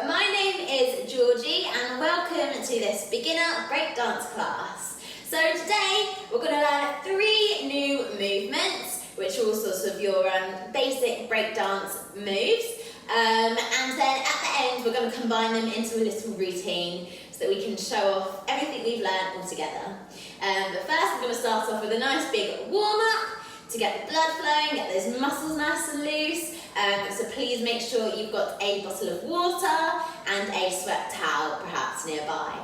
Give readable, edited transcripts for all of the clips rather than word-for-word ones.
my name is Georgie and welcome to this beginner breakdance class. So today we're going to learn 3 new movements, which are all sorts of your basic breakdance moves. And then at the end we're going to combine them into a little routine so that we can show off everything we've learned all together. But first we're going to start off with a nice big warm-up to get the blood flowing, get those muscles nice and loose. So please make sure you've got a bottle of water and a sweat towel perhaps nearby.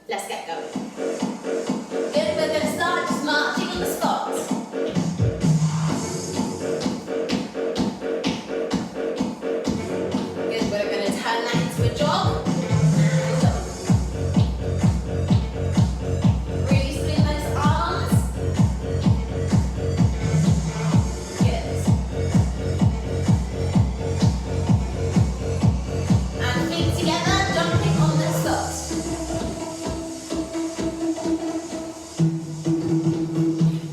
Let's get going. Good, we're going to start just marching on the spot. Good, we're going to turn that into a jog. And jog. Really swing those arms. Good. And feet together, jumping on the spot.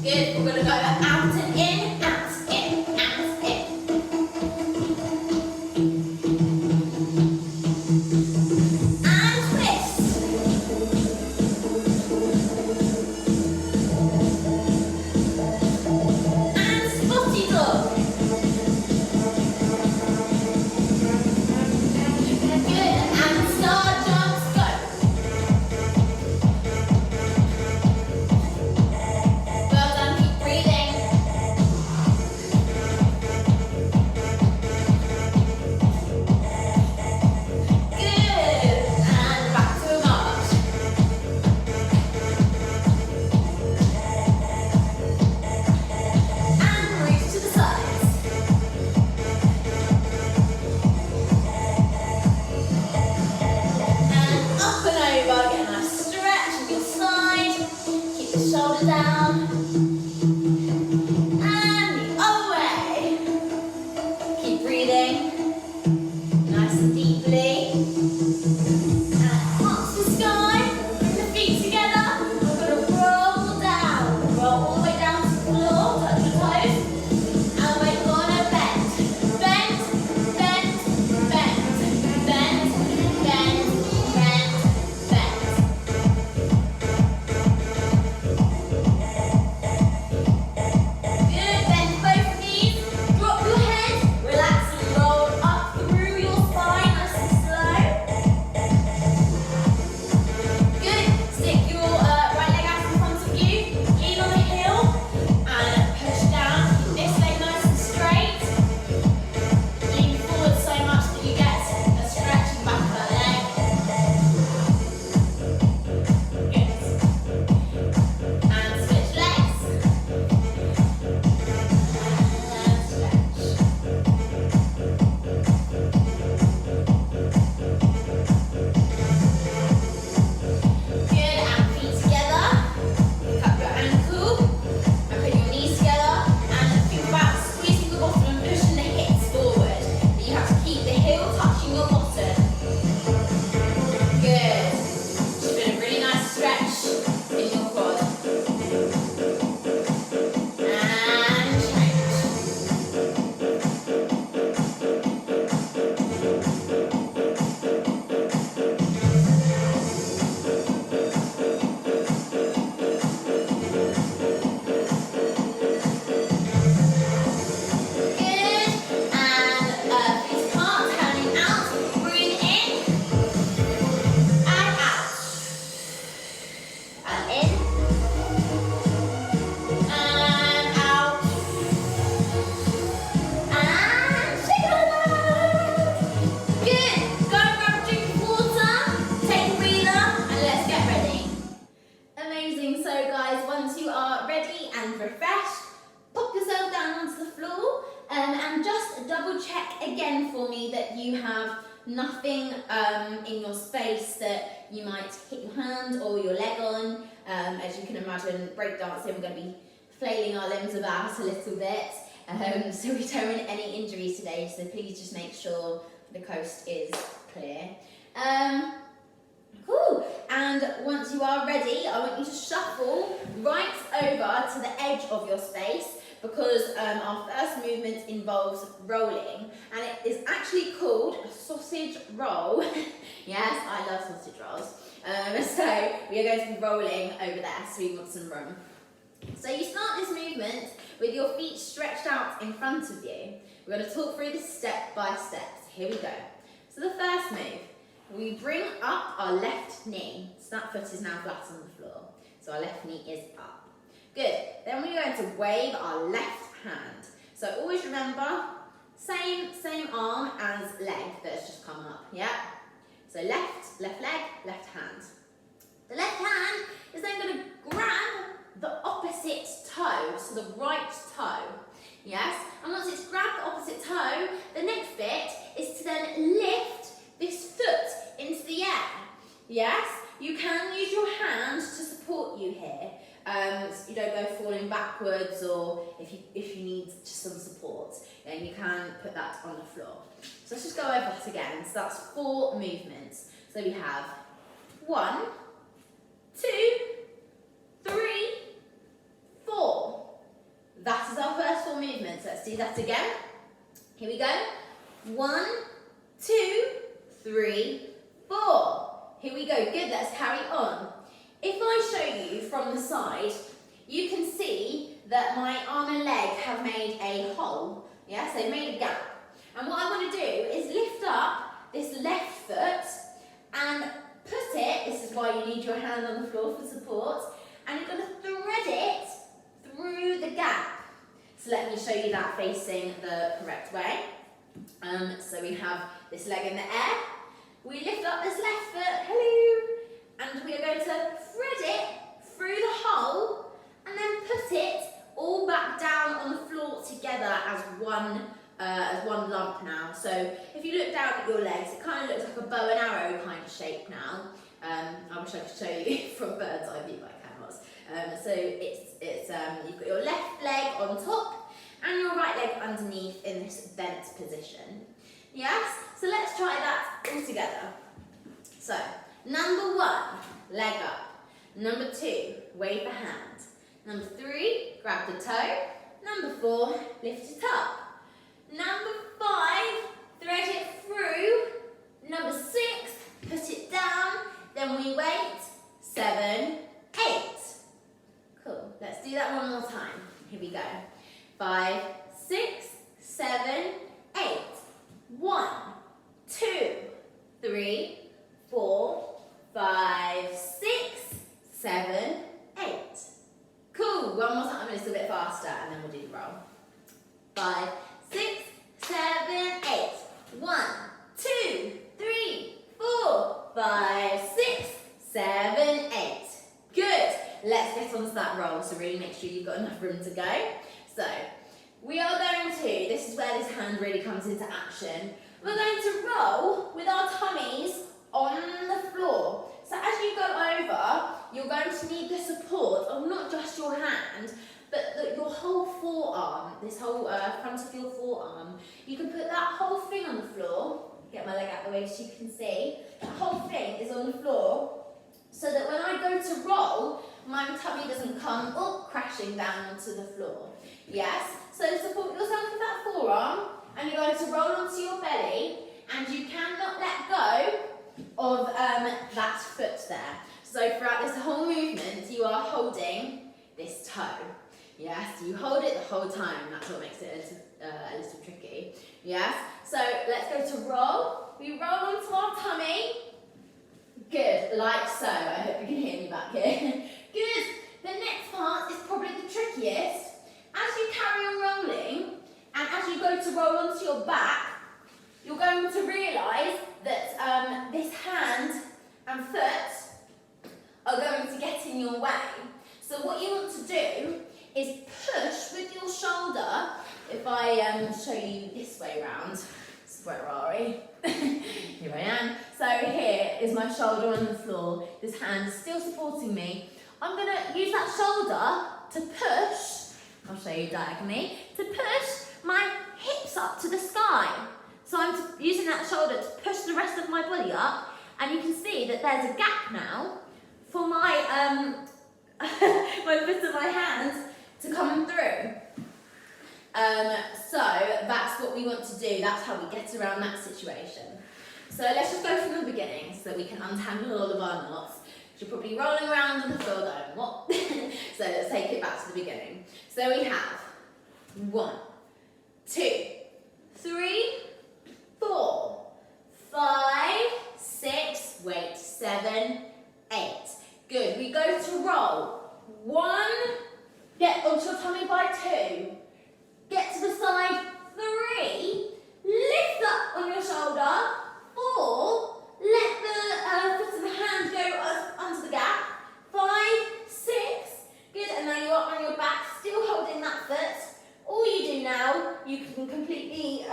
Good, we're going to go out and in, out, in, out, in. And twist. And spotty dog. Good, and star jumps, go. Well done, keep breathing. Good, and back to a march. And reach to the sides. And up and over, get a nice stretch on your side. Keep the shoulder down. And the other way. Keep breathing. Nice and deeply. And up to the sky. Bring the feet together. We're going to roll down. Roll all the way down to the floor. Touch your toes. And we're going to bend. Bend, bend, bend. Bend, bend, bend, bend. Good, bend both knees. Drop your head. Relax and roll up through your spine nice and slow. Good. Stick your right leg out in front of you. Lean on the heel and push down. Keep this leg nice and straight. Lean forward so much that you get a stretch in the back of that leg. Good. And switch legs. And stretch. Good, and feet together. Pick up your ankle and put your knees together and think about squeezing the bottom and pushing the hips forward. But you have to keep the heel touching your bottom. Good. Just been a really nice stretch in your quad. And change. Good, and feet apart, turning out, breathe in, and out, and in, and out, and shake it out. Good, go and grab a drink of water, take a breather, and let's get ready. Amazing, so guys, once you are ready and refreshed, pop yourself down onto the floor and just double check again for me that you have nothing in your space that you might hit your hand or your leg on. As you can imagine, breakdancing, we're going to be flailing our limbs about a little bit, so we don't want any injuries today, so please just make sure the coast is clear. Cool, and once you are ready, I want you to shuffle right over to the edge of your space. because our first movement involves rolling, and it is actually called a sausage roll. Yes, I love sausage rolls. So we are going to be rolling over there, so we want some room. So you start this movement with your feet stretched out in front of you. We're going to talk through this step by step. So here we go. So the first move, we bring up our left knee. So that foot is now flat on the floor. So our left knee is up. Good. Then we're going to wave our left hand. So always remember, same arm as leg that's just come up. Yeah. So left leg, left hand. The left hand is then going to grab the opposite toe, so the right toe. Yes. And once it's grabbed the opposite toe, the next bit is to then lift this foot into the air. Yes. You can use your hand to support you here. So you don't go falling backwards, or if you need just some support, then you can put that on the floor. So let's just go over that again. So that's 4 movements. So we have 1, 2, 3, 4. That is our first 4 movements. Let's do that again. Here we go. 1, 2, 3, 4. Here we go. Good. Let's carry on. If I show you from the side, you can see that my arm and leg have made a hole. Yes, they've made a gap. And what I want to do is lift up this left foot and put it, this is why you need your hand on the floor for support, and you're going to thread it through the gap. So let me show you that facing the correct way. So we have this leg in the air. We lift up this left foot, hello, and we are going to thread it through the hole and then put it all back down on the floor together as one lump now. So if you look down at your legs, it kind of looks like a bow and arrow kind of shape now. I wish I could show you from bird's eye view, but I cannot. So it's you've got your left leg on top and your right leg underneath in this bent position. Yes? So let's try that all together. So number 1, leg up. Number 2, wave the hand. Number 3, grab the toe. Number 4, lift it up. Number 5, thread it through. Number 6, put it down. Then we wait. 7, 8. Cool. Let's do that one more time. Here we go. 5, 6, 7, 8. 1, 2, 3, 4, 5, 6, 7, 8. Cool. One more time, a little bit faster, and then we'll do the roll. 5, 6, 7, 8. 1, 2, 3, 4, 5, 6, 7, 8. Good. Let's get onto that roll. So really make sure you've got enough room to go. So we are going to, this is where this hand really comes into action. We're going to roll with our tummies on the floor. So as you go over, you're going to need the support of not just your hand, but your whole forearm, this whole front of your forearm. You can put that whole thing on the floor. Get my leg out of the way so you can see. That whole thing is on the floor, so that when I go to roll, my tummy doesn't come crashing down onto the floor. Yes? So support yourself with that forearm, and you're going to roll onto your belly, and you cannot let go of that foot there. So throughout this whole movement, you are holding this toe. Yes, you hold it the whole time. That's what makes it a little tricky. Yes, so let's go to roll. We roll onto our tummy. Good, like so. I hope you can hear me back here. Good. The next part is probably the trickiest. As you carry on rolling, and as you go to roll onto your back, you're going to realise that this hand and foot are going to get in your way. So what you want to do is push with your shoulder. If I show you this way round, where are we? Here I am. So here is my shoulder on the floor. This hand is still supporting me. I'm going to use that shoulder to push, I'll show you diagonally, to push my hips up to the sky. So I'm using that shoulder to push the rest of my body up, and you can see that there's a gap now for my my foot and my hands to come through. So that's what we want to do. That's how we get around that situation. So let's just go from the beginning so that we can untangle all of our knots. You're probably rolling around on the floor going, what? So let's take it back to the beginning. So we have 1, 2, 3, 4, 5, 6, wait, 7, 8. Good, we go to roll. 1, get onto your tummy by 2, get to the side, 3, lift up on your shoulder, 4, let the foot and the hand go onto the gap, 5, 6, good, and now you're on your back, still holding that foot. All you do now, you can completely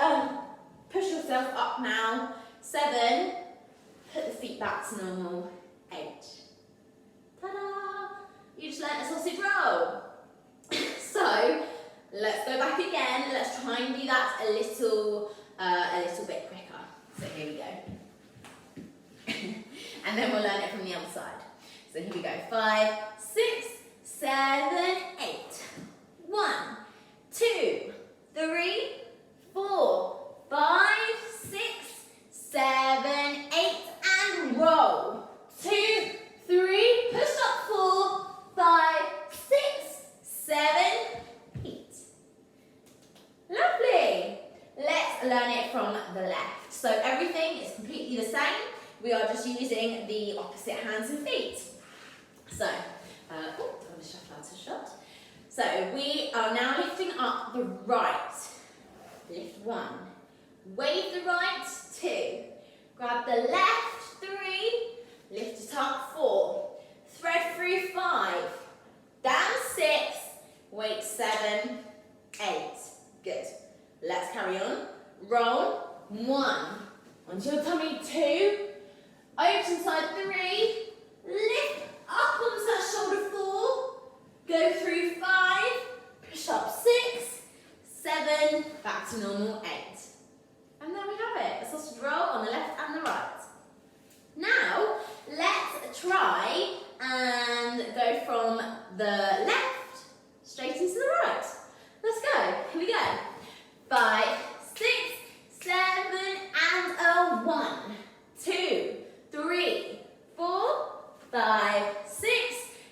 push yourself up now, 7, put the feet back to normal, 8. Ta-da! You just learnt a sausage roll. So, let's go back again. Let's try and do that a little bit quicker. So here we go. And then we'll learn it from the other side. So here we go. 5, 6, 7, 8. 1, 2, 3, 4, 5, 6, 7, 8, and roll. 2, 3, push up, 4, 5, 6, 7, 8. Lovely. Let's learn it from the left. So everything is completely the same. We are just using the opposite hands and feet. So, I'm going to shuffle out a shot. So we are now lifting up the right. Lift 1. Wave the right, 2. Grab the left, 3. Lift it up, 4. Thread through, 5. Down, 6. Weight, 7, 8. Good. Let's carry on. Roll, 1. Onto your tummy, 2. Over to the side, 3. Lift up onto that shoulder, 4. Go through, 5. Push up, 6. 7. Back to normal, 8. And there we have it. A sausage roll on the left and the right. Now, let's try and go from the left straight into the right. Let's go. Here we go. 5, 6, 7, and a 1, 2, 3, 4, 5, 6,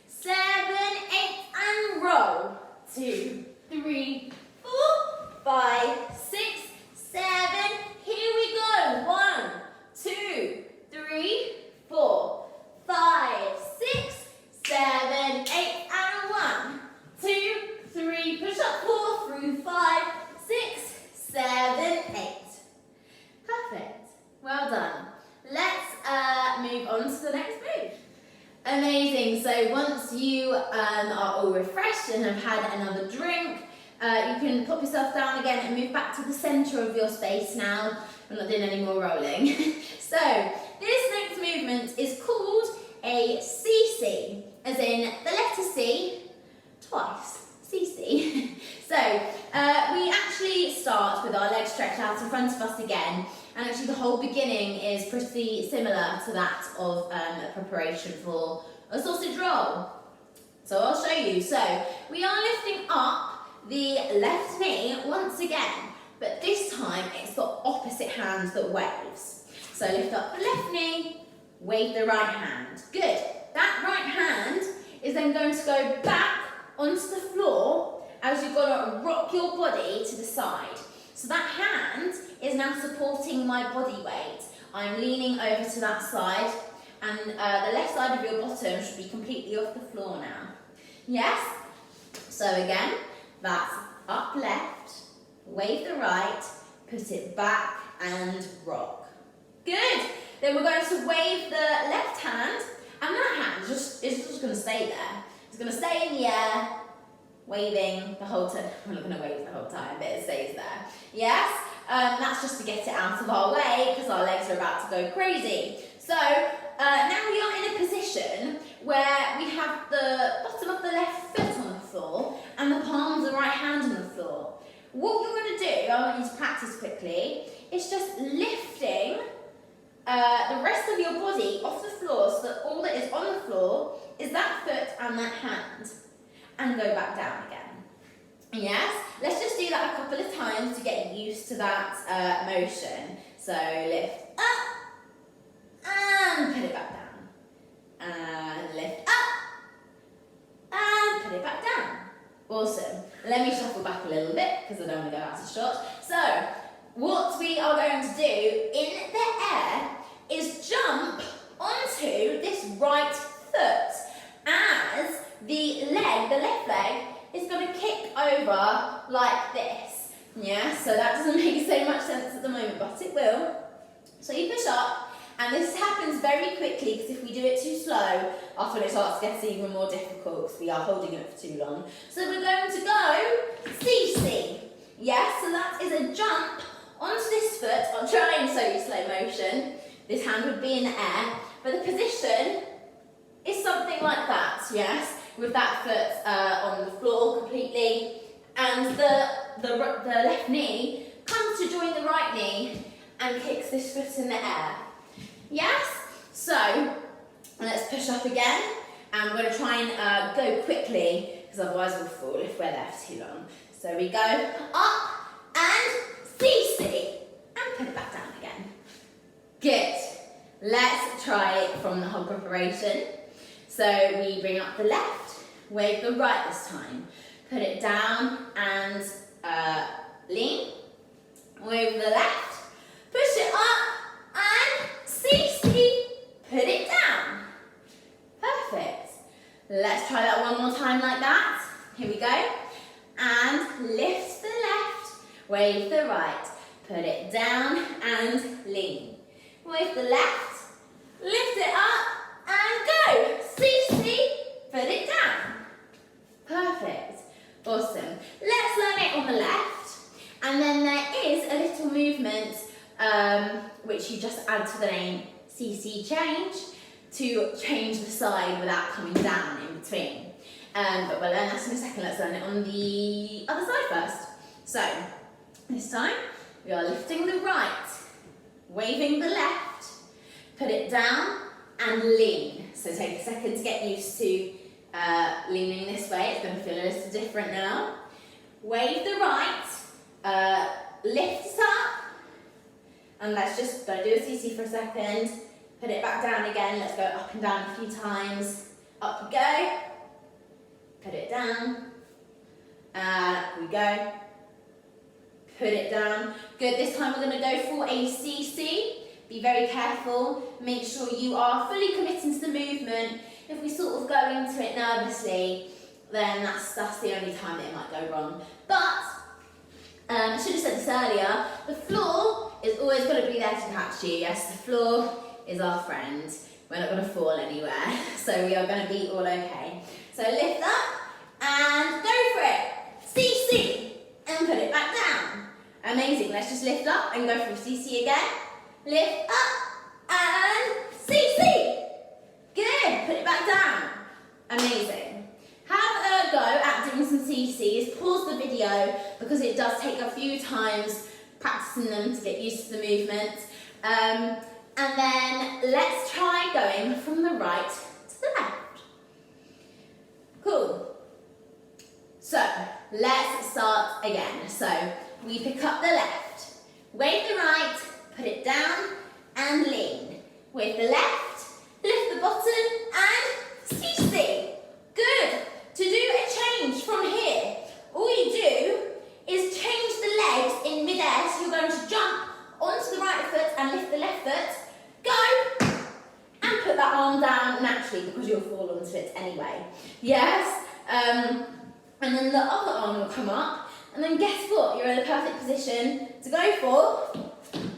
7, 8, and roll. 2, 3, 4, 5, 6, 7. Here we go. 1, 2, 3, 4, 5, 6, 7, 8, and 1, 2, 3. Push up 4 through 5, 6, 7, 8. Perfect. Well done. Let's move on to the next move. Amazing. So once you are all refreshed and have had another drink, you can pop yourself down again and move back to the centre of your space now. We're not doing any more rolling. So this next movement is called a CC, as in the letter C twice. CC. So we actually start with our legs stretched out in front of us again, and actually the whole beginning is pretty similar to that of a preparation for a sausage roll. So I'll show you. So we are lifting up the left knee once again, but this time it's the opposite hand that waves. So lift up the left knee, wave the right hand. Good. That right hand is then going to go back onto the floor as you're going to rock your body to the side. So that hand is now supporting my body weight. I'm leaning over to that side, and the left side of your bottom should be completely off the floor now. Yes? So again, that's up left, wave the right, put it back and rock. Good. Then we're going to wave the left hand, and that hand is just going to stay there. It's going to stay in the air, waving the whole time. I'm not going to wave the whole time, but it stays there. Yes? That's just to get it out of our way because our legs are about to go crazy. So now we are in a position where we have the bottom of the left foot on the floor and the palm of the right hand on the floor. What you're going to do, I want you to practice quickly, is just lifting the rest of your body off the floor so that all that is on the floor is that foot and that hand, and go back down again. Yes, let's just do that a couple of times to get used to that motion. So lift up and put it back down. And lift up and put it back down. Awesome. Let me shuffle back a little bit because I don't want to go out of shot. So what we are going to do in the air is jump onto this right foot as the left leg is going to kick over like this. Yeah, so that doesn't make so much sense at the moment, but it will. So you push up, and this happens very quickly because if we do it too slow, after it starts to get even more difficult because we are holding it for too long. So we're going to go CC. Yeah, so that is a jump onto this foot. I'm trying to show you slow motion. This hand would be in the air, but the position is something like that, yes? With that foot on the floor completely, and the left knee comes to join the right knee and kicks this foot in the air. Yes? So, let's push up again, and we're going to try and go quickly, because otherwise we'll fall if we're there for too long. So we go up and CC, and put it back down again. Good. Let's try it from the whole preparation. So we bring up the left, wave the right this time. Put it down and lean. Wave the left, push it up and CC, put it down. Perfect. Let's try that one more time like that. Here we go. And lift the left, wave the right. Put it down and lean. Wave the left, lift it up and go. CC, put it down. Perfect. Awesome. Let's learn it on the left. And then there is a little movement which you just add to the name CC change to change the side without coming down in between. But we'll learn that in a second. Let's learn it on the other side first. So this time we are lifting the right, waving the left, put it down and lean. So take a second to get used to leaning this way. It's going to feel a little different now. Wave the right, lift it up, and let's just go do a CC for a second. Put it back down again. Let's go up and down a few times. Up we go. Put it down. And up we go. Put it down. Good. This time we're going to go for a CC. Be very careful. Make sure you are fully committing to the movement. If we sort of go into it nervously, then that's the only time that it might go wrong. But I should have said this earlier. The floor is always going to be there to catch you. Yes, the floor is our friend. We're not going to fall anywhere, so we are going to be all okay. So lift up and go for it. CC and put it back down. Amazing. Let's just lift up and go for a CC again. Lift up and CC. Good. Put it back down. Amazing. Have a go at doing some CCs. Pause the video because it does take a few times practicing them to get used to the movement. And then let's try going from the right to the left. Cool. So let's start again. So we pick up the left, wave the right, put it down and lean. Wave the left, lift the bottom and CC. Good. To do a change from here, all you do is change the legs in mid-air. So you're going to jump onto the right foot and lift the left foot. Go and put that arm down naturally because you'll fall onto it anyway. Yes. And then the other arm will come up. And then guess what? You're in a perfect position to go for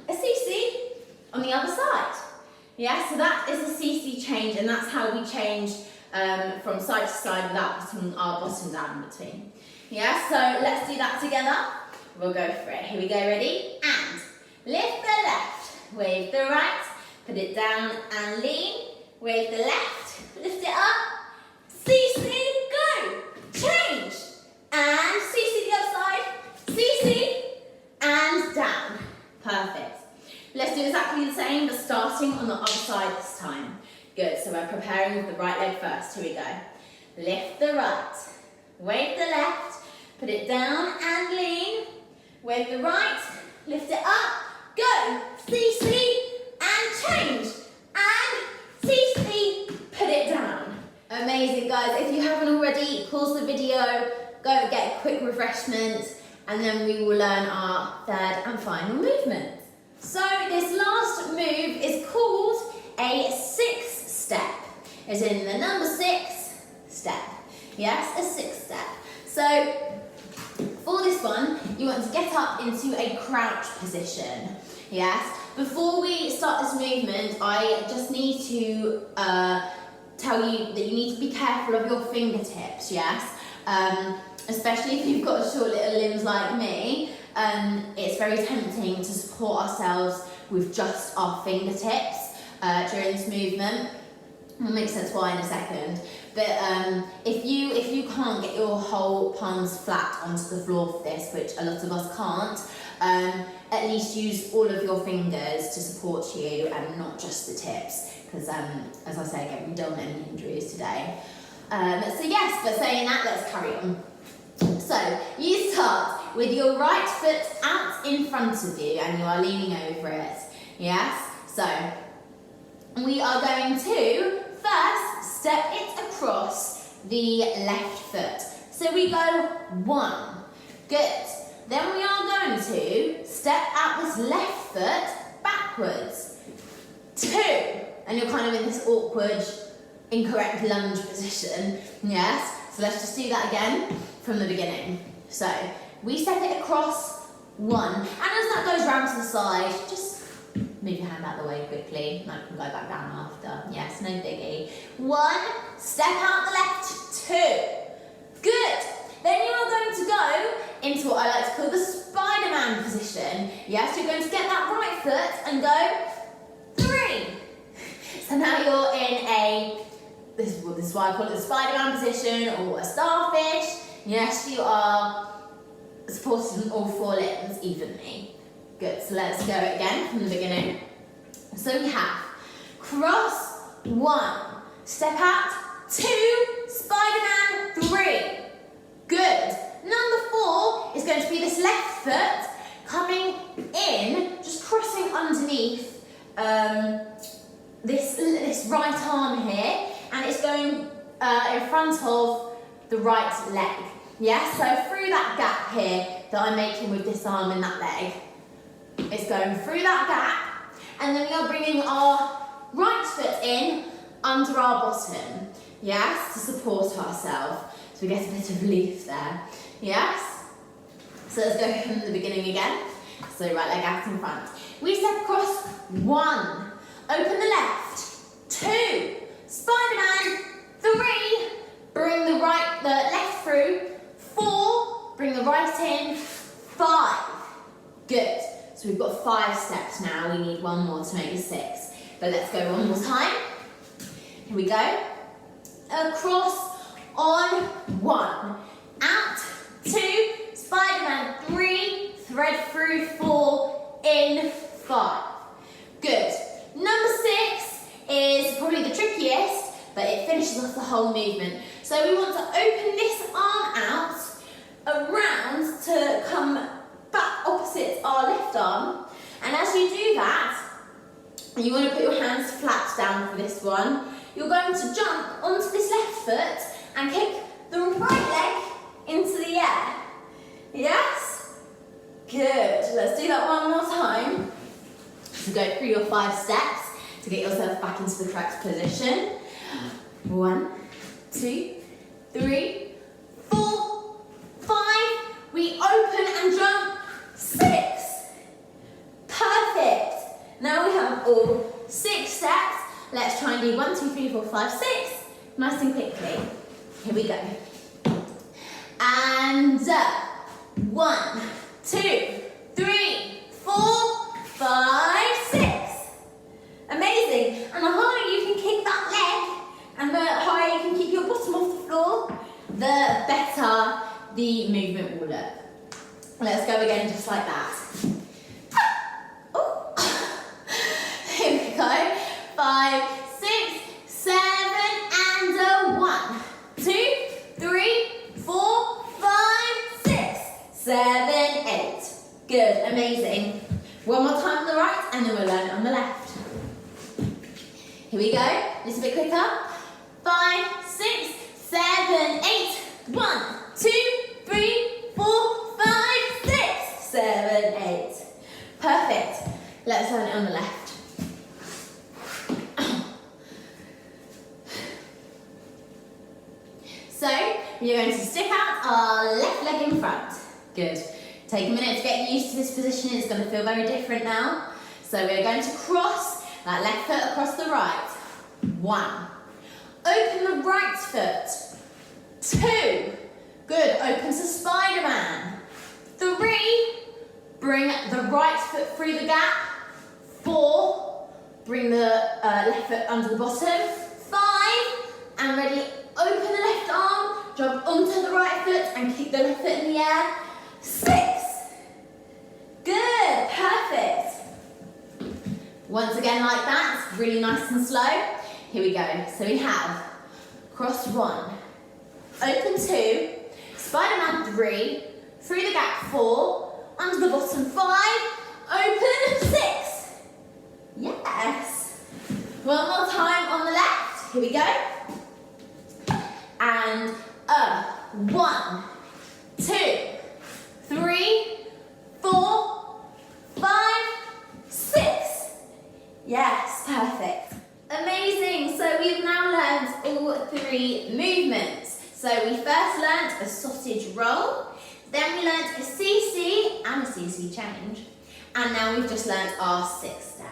a CC on the other side. Yeah, so that is a CC change, and that's how we change from side to side without putting our bottom down in between. Yeah, so let's do that together. We'll go for it. Here we go, ready? And lift the left, wave the right, put it down and lean. Wave the left, lift it up, CC, go. Change. And CC the other side, CC, and down. Perfect. Let's do exactly the same, but starting on the other side this time. Good, so we're preparing with the right leg first. Here we go. Lift the right, wave the left, Put it down and lean. With the right, lift it up, go. CC and change. And CC, put it down. Amazing, guys. If you haven't already, pause the video, go get a quick refreshment, and then we will learn our third and final movement. So this last move is called a 6 step, as in the number 6 step. Yes, a 6 step. So for this one, you want to get up into a crouch position. Yes. Before we start this movement, I just need to tell you that you need to be careful of your fingertips. Yes. Especially if you've got short little limbs like me, it's very tempting to support ourselves with just our fingertips during this movement. It'll make sense why in a second. But if you can't get your whole palms flat onto the floor for this, which a lot of us can't, at least use all of your fingers to support you and not just the tips. Because as I say again, we don't want any injuries today. So yes, but saying that, let's carry on. So you start with your right foot out in front of you and you are leaning over it. Yes? So we are going to first step it across the left foot. So we go 1. Good. Then we are going to step out this left foot backwards. 2. And you're kind of in this awkward, incorrect lunge position. Yes? So let's just do that again from the beginning. So we step it across 1. And as that goes round to the side, just move your hand out the way quickly. And I can go back down after. Yes, no biggie. 1, step out the left, 2. Good. Then you are going to go into what I like to call the Spider-Man position. Yes, you're going to get that right foot and go 3. So now you're in this is why I call it the Spider-Man position or a starfish. Yes, you are supported on all 4 limbs evenly. Good, so let's go again from the beginning. So we have cross 1, step out 2, Spider-Man 3. Good. Number 4 is going to be this left foot coming in, just crossing underneath this right arm here, and it's going in front of the right leg. Yes, so through that gap here that I'm making with this arm and that leg, it's going through that gap, and then we are bringing our right foot in under our bottom, yes, to support ourselves, so we get a bit of relief there, yes? So let's go from the beginning again. So right leg out in front. We step across 1, open the left, 2, Spider-Man, 3, bring the left through, 4, bring the right in, 5. Good. So we've got 5 steps now. We need 1 more to make it 6. But let's go one more time. Here we go. Across on 1, out 2, Spider-Man 3, thread through 4, in 5. Good. Number 6 is probably the trickiest, but it finishes off the whole movement. So we want to open this arm out around to come back opposite our left arm. And as you do that, you want to put your hands flat down for this one. You're going to jump onto this left foot and kick the right leg into the air. Yes? Good. Let's do that one more time. So go through your 5 steps to get yourself back into the correct position. 1, 2, 3, 4, 5. We open and jump 6. Perfect. Now we have all 6 steps. Let's try and do 1, 2, 3, 4, 5, 6. Nice and quickly. Here we go. And 1, 2, 3, 4, 5, 6. Amazing. And the higher you can kick that leg and the higher you can keep your bottom off the floor, the better the movement will look. Let's go again just like that. Oh. Here we go. 5, 6, 7, and 1, 2, 3, 4, 5, 6. amazing. One more time on the right, and then we'll learn it on the left. Here we go, a little bit quicker. 5, 6, 7, 8. 1, 2, 3, 4, 5, 6, 7, 8. Perfect. Let's learn it on the left. So, you're going to stick out our left leg in front. Good. Take a minute to get used to this position. It's going to feel very different now. So we're going to cross that left foot across the right. 1. Open the right foot. 2. Good. Open to Spider-Man. 3. Bring the right foot through the gap. 4. Bring the left foot under the bottom. 5. And ready. Open the left arm. Jump onto the right foot and keep the left foot in the air. 6. Good. Perfect. Once again like that. It's really nice and slow. Here we go. So we have cross 1. Open 2. Spider-Man 3. Through the gap 4. Under the bottom 5. Open 6. Yes. One more time on the left. Here we go. And 1, 2, 3, 4, 5, 6. Yes, perfect. Amazing. So we've now learned all 3 movements. So we first learnt a sausage roll, then we learnt a CC and a CC change, and now we've just learnt our 6th step.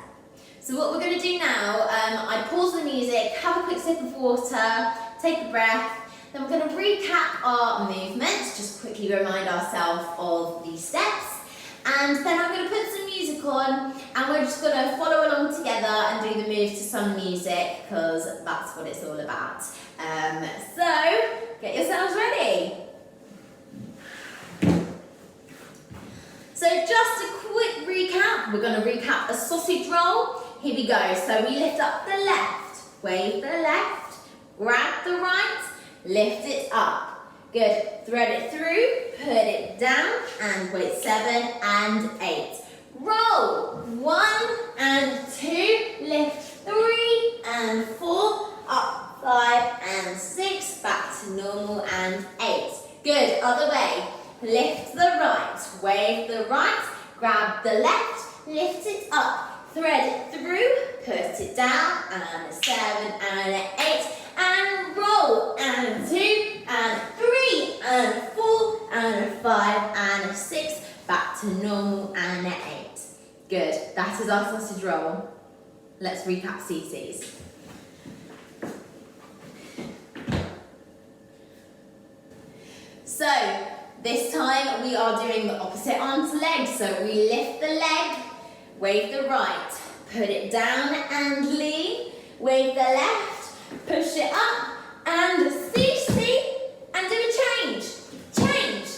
So what we're going to do now, I pause the music, have a quick sip of water, take a breath, then we're going to recap our movements, just quickly remind ourselves of the steps, and then I'm going to put some music on, and we're just going to follow along together and do the moves to some music, because that's what it's all about. So, get yourselves ready. So just a quick recap, we're going to recap a sausage roll. Here we go, so we lift up the left, wave the left, grab the right, lift it up. Good, thread it through, put it down, and wait 7 and 8. Roll, 1 and 2, lift 3 and 4, up 5 and 6, back to normal and 8. Good, other way. Lift the right, wave the right, grab the left, lift it up, thread it through, put it down, and 7 and 8, and roll, and 2 and 3 and 4 and 5 and 6, back to normal and 8. Good, that is our sausage roll. Let's recap CCs. So, this time we are doing the opposite arm to leg. So we lift the leg, wave the right, put it down and lean, wave the left, push it up, and CC, and do a change, change,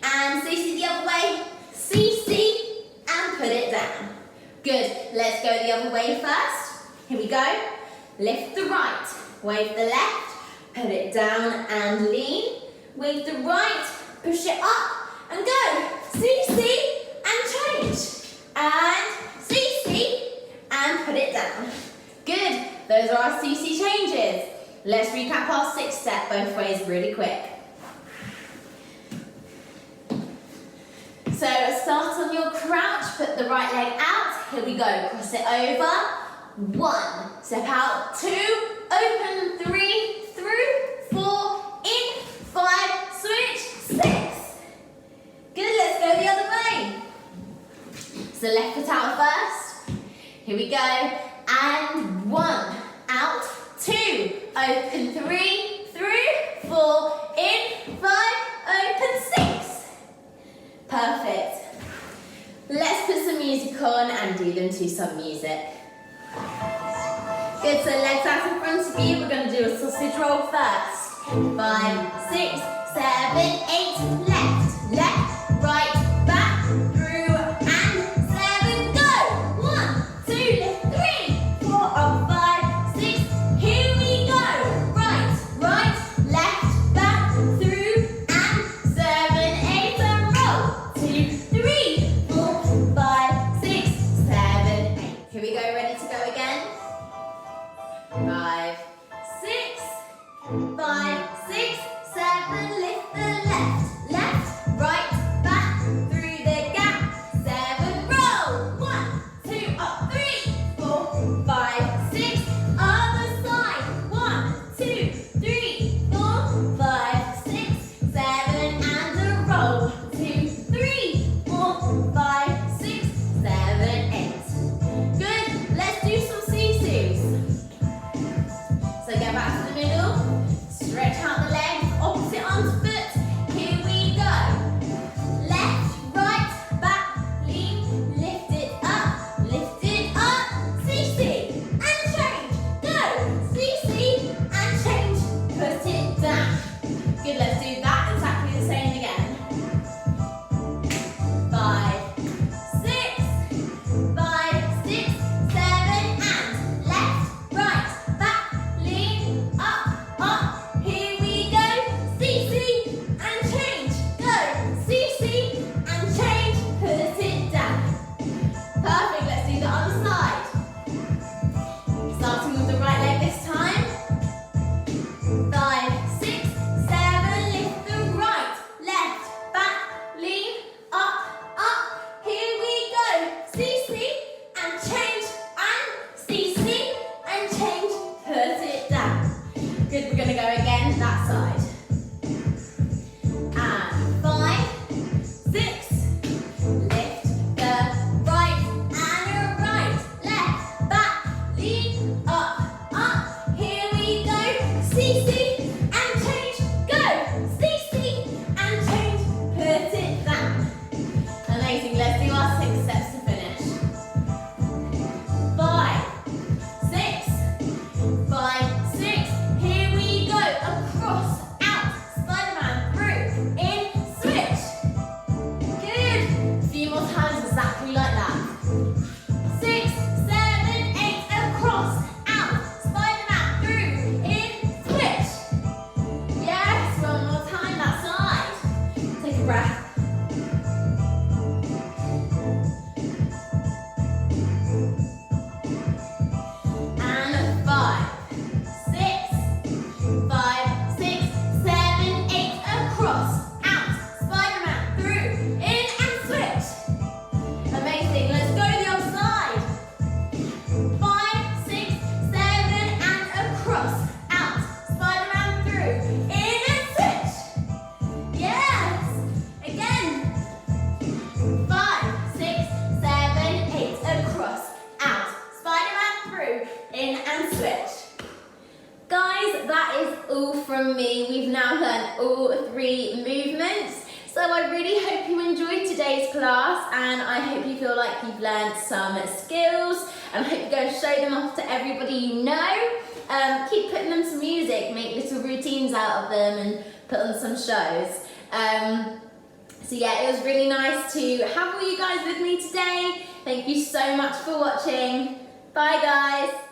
and CC the other way, CC, and put it down. Good, let's go the other way first. Here we go. Lift the right, wave the left, put it down and lean, wave the right, push it up, and go. CC, and change, and CC, and put it down. Good, those are our CC changes. Let's recap our 6th step both ways really quick. So start on your crouch, put the right leg out. Here we go, cross it over. 1, step out, 2, open, 3, through, 4, in, 5, switch, 6. Good, let's go the other way. So left foot out first. Here we go. And 1, out, 2, open, 3, through, 4, in, 5, open, 6. Perfect. Let's put some music on and do them to some music. Good, so legs out in front of you. We're going to do a sausage roll first. 5, 6, 7, 8, left, left, right, back, through, and 7, go. 1, 2, lift 3, 4, up, 5, 6, here we go. Right, right, left, back, through, and 7, 8, and roll. 2, 3, 4, 5, exactly like that. 6, 7, 8, across, out, Spider-Man, through, in, switch. Yes, one more time, that side. Take a breath. And 5, 6, 5, 6, 7, 8, across, out, Spider-Man, through, in, and switch. Amazing, let's go to the other side. 5, 6, 7, and across, out, Spider-Man, through, in, and switch. Yes, again. 5, 6, 7, 8, across, out, Spider-Man, through, in, and switch. Guys, that is all from me. We've now learned all 3 movements. So I really hope you enjoyed today's class, and I hope you feel like you've learned some skills, and I hope you go and show them off to everybody you know. Keep putting them to music, make little routines out of them and put on some shows. So yeah, it was really nice to have all you guys with me today. Thank you so much for watching. Bye guys.